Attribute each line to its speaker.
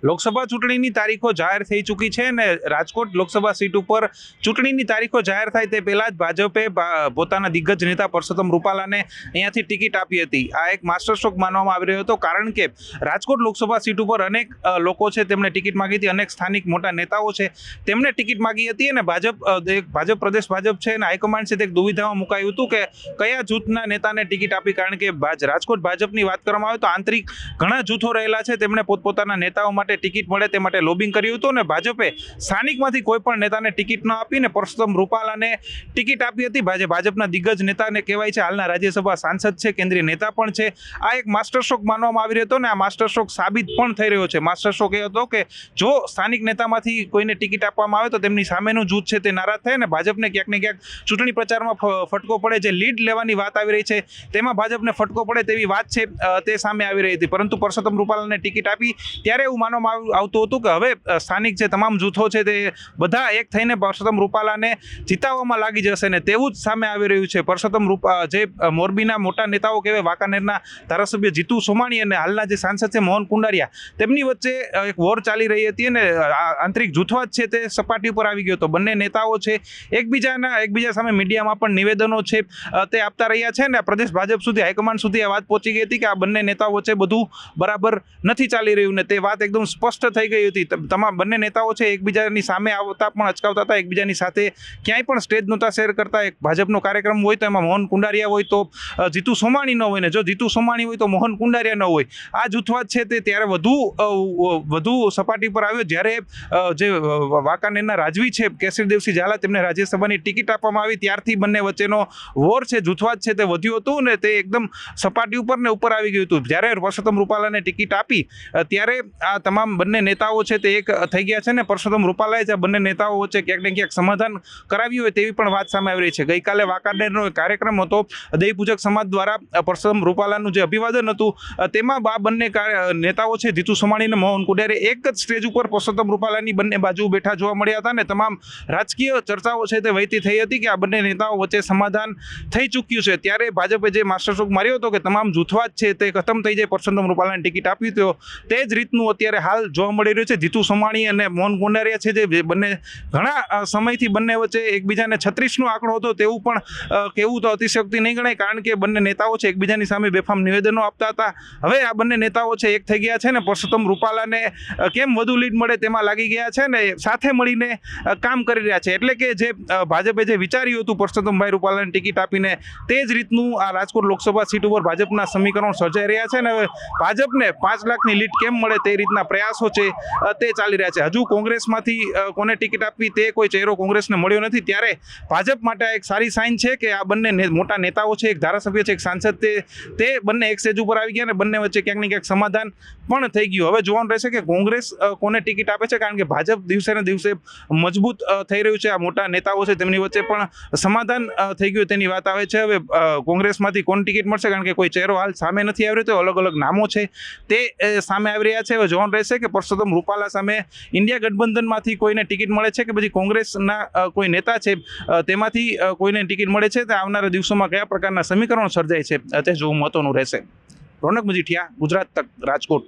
Speaker 1: લોકસભા ચૂંટણીની તારીખો જાહેર થઈ ચૂકી છે અને રાજકોટ લોકસભા સીટ ઉપર ચૂંટણીની તારીખો જાહેર થાય તે પહેલા જ ભાજપે પોતાના દિગ્ગજ નેતા પરસોત્તમ રૂપાલાને અહીંયાથી ટિકિટ આપી હતી। આ એક માસ્ટર સ્ટ્રોક માનવામાં આવી રહ્યો હતો, કારણ કે રાજકોટ લોકસભા સીટ ઉપર અનેક લોકો છે તેમણે ટિકિટ માંગી હતી, અનેક સ્થાનિક મોટા નેતાઓ છે તેમણે ટિકિટ માંગી હતી અને ભાજપ પ્રદેશ ભાજપ છે અને હાઈકમાન્ડ છે તે દુવિધામાં મુકાયું હતું કે કયા જૂથના નેતાને ટિકિટ આપી, કારણ કે રાજકોટ ભાજપની વાત કરવામાં આવે તો આંતરિક ઘણા જૂથો રહેલા છે, તેમણે પોતપોતાના નેતાઓ માટે ટિકિટ મળે તે માટે લોબિંગ કર્યું હતું અને ભાજપે સ્થાનિકમાંથી કોઈ પણ નેતાને ટિકિટ ન આપીને પરસોત્તમ રૂપાલાને ટિકિટ આપી હતી। ભાજપના દિગ્ગજ નેતાને કહેવાય છે, હાલના રાજ્યસભા સાંસદ છે, કેન્દ્રીય નેતા પણ છે। આ એક માસ્ટર સ્ટ્રોક માનવામાં આવી રહ્યો હતો ને આ માસ્ટર સ્ટ્રોક સાબિત પણ થઈ રહ્યો છે। માસ્ટર સ્ટ્રોક એ હતો કે જો સ્થાનિક નેતામાંથી કોઈને ટિકિટ આપવામાં આવે તો તેમની સામેનું જૂથ છે તે નારાજ થાય અને ભાજપને ક્યાંક ને ક્યાંક ચૂંટણી પ્રચારમાં ફટકો પડે, જે લીડ લેવાની વાત આવી રહી છે તેમાં ભાજપને ફટકો પડે તેવી વાત છે તે સામે આવી રહી હતી। પરંતુ પરસોત્તમ રૂપાલાને ટિકિટ આપી ત્યારે એવું માનવામાં આવતું હતું કે હવે સ્થાનિક જે તમામ જૂથો છે તે બધા એક થઈને પરસોત્તમ રૂપાલાને જીતાવવામાં લાગી જશે ને તેવું જ સામે આવી રહ્યું છે। પરસોત્તમ જે મોરબીના મોટા નેતાઓ કહેવાય, વાંકાનેરના ધારાસભ્ય જીતુ સોમાણી અને હાલના જે સાંસદ છે મોહન કુંડારિયા, તેમની વચ્ચે એક વોર ચાલી રહી હતી અને આંતરિક જૂથવાદ છે તે સપાટી ઉપર આવી ગયો હતો। બંને નેતાઓ છે એકબીજા સામે મીડિયામાં પણ નિવેદનો છે તે આપતા રહ્યા છે ને પ્રદેશ ભાજપ સુધી, હાઈકમાન્ડ સુધી આ વાત પહોંચી ગઈ હતી કે આ બંને નેતાઓ વચ્ચે બધું બરાબર નથી ચાલી રહ્યું ને તે વાત એકદમ સ્પષ્ટ થઈ ગઈ હતી। તમામ બંને નેતાઓ છે એકબીજાની સામે આવતા પણ અચકાવતા હતા, એકબીજાની સાથે ક્યાંય પણ સ્ટેજ નહોતા શેર કરતા। એક ભાજપનો કાર્યક્રમ હોય તો એમાં મોહન કુંડારિયા હોય તો જીતુ સોમાણી ન હોય ને જો જીતુ સોમાણી હોય તો મોહન કુંડારિયા ન હોય। આ જૂથવાદ છે તે ત્યારે વધુ સપાટી પર આવ્યો જ્યારે જે વાંકાનેરના રાજવી છે કેસરીદેવસિંહ ઝાલા, તેમને રાજ્યસભાની ટિકિટ આપવામાં આવી ત્યારથી બંને વચ્ચેનો વોર છે, જૂથવાદ છે તે વધ્યું હતું ને તે એકદમ સપાટી ઉપર ને ઉપર આવી ગયું હતું। જ્યારે પરસોત્તમ રૂપાલાને ટિકિટ આપી ત્યારે આ તમામ બંને નેતાઓ છે તે એક થઈ ગયા છે ને પરસોત્તમ રૂપાલાએ જે બંને નેતાઓ વચ્ચે ક્યાંક ને ક્યાંક સમાધાન કરાવ્યું હોય તેવી પણ વાત સામે આવી રહી છે। ગઈકાલે વાંકાનેરનો કાર્યક્રમ હતો, દેવપૂજક સમાજ દ્વારા પરસોત્તમ રૂપાલાનું જે અભિવાદન હતું તેમાં આ બંને નેતાઓ છે જીતુ સોમાણી અને મોહન કુંડારિયા એક જ સ્ટેજ ઉપર પરસોત્તમ રૂપાલાની બંને બાજુ બેઠા જોવા મળ્યા હતા ને તમામ રાજકીય ચર્ચાઓ છે તે વહેતી થઈ હતી કે આ બંને નેતાઓ વચ્ચે સમાધાન થઈ ચૂક્યું છે। ત્યારે ભાજપે જે માસ્ટર સ્ટ્રોક માર્યો હતો કે તમામ જૂથવાદ છે તે ખતમ થઈ જાય, પરસોત્તમ રૂપાલાને ટિકિટ આપી તો તે જ રીતનું અત્યારે હાલ જોવા મળી રહ્યું છે। જીતુ સોમાણી અને મોહન કુંડારિયા છે જે બંને ઘણા સમયથી બંને વચ્ચે એકબીજાને 36નો આંકડો હતો તેવું પણ કહેવું તો અતિશયોક્તિ નહીં ગણાય, કારણ કે બંને નેતાઓ છે એકબીજાની સામે બેફામ નિવેદનો આપતા હતા। હવે આ બંને નેતાઓ છે એક થઈ ગયા છે ને પરસોત્તમ રૂપાલાને કેમ વધુ લીડ મળે તેમાં લાગી ગયા છે ને સાથે મળીને કામ કરી રહ્યા છે। એટલે કે જે ભાજપે જે વિચાર્યું હતું પરસોત્તમભાઈ રૂપાલાને ટિકિટ આપીને તે જ રીતનું આ રાજકોટ લોકસભા સીટ ઉપર ભાજપના સમીકરણો સર્જાઈ રહ્યા છે ને હવે ભાજપને 5 લાખની લીડ કેમ મળે તે રીતના પ્રયાસો છે તે ચાલી રહ્યા છે। હજુ કોંગ્રેસમાંથી કોને ટિકિટ આપવી તે કોઈ ચહેરો કોંગ્રેસને મળ્યો નથી, ત્યારે ભાજપ માટે એક સારી સાઇન છે કે આ બંને મોટા નેતાઓ છે, એક ધારાસભ્ય છે, એક સાંસદ તે બંને એક સ્ટેજ ઉપર આવી ગયા અને બંને વચ્ચે ક્યાંક ને ક્યાંક સમાધાન પણ થઈ ગયું। હવે જોવાનું રહેશે કે કોંગ્રેસ કોને ટિકિટ આપે છે, કારણ કે ભાજપ દિવસે ને દિવસે મજબૂત થઈ રહ્યું છે। આ મોટા નેતાઓ છે તેમની વચ્ચે પણ સમાધાન થઈ ગયું તેની વાત આવે છે। હવે કોંગ્રેસમાંથી કોણ ટિકિટ મળશે, કારણ કે કોઈ ચહેરો હાલ સામે નથી આવી રહ્યો, તો અલગ અલગ નામો છે તે સામે આવી રહ્યા છે। હવે જોવાનું રહેશે કે પરસોત્તમ રૂપાલા સામે ઇન્ડિયા ગઠબંધનમાંથી કોઈને ટિકિટ મળે છે કે પછી કોંગ્રેસના કોઈ નેતા છે તેમાંથી કોઈને ટિકિટ મળે છે, તે આવનારા દિવસોમાં કયા પ્રકારના સમીકરણો સર્જાય છે તે જોવું મહત્વનું રહેશે। રોનક મજીઠિયા, ગુજરાત તક, રાજકોટ।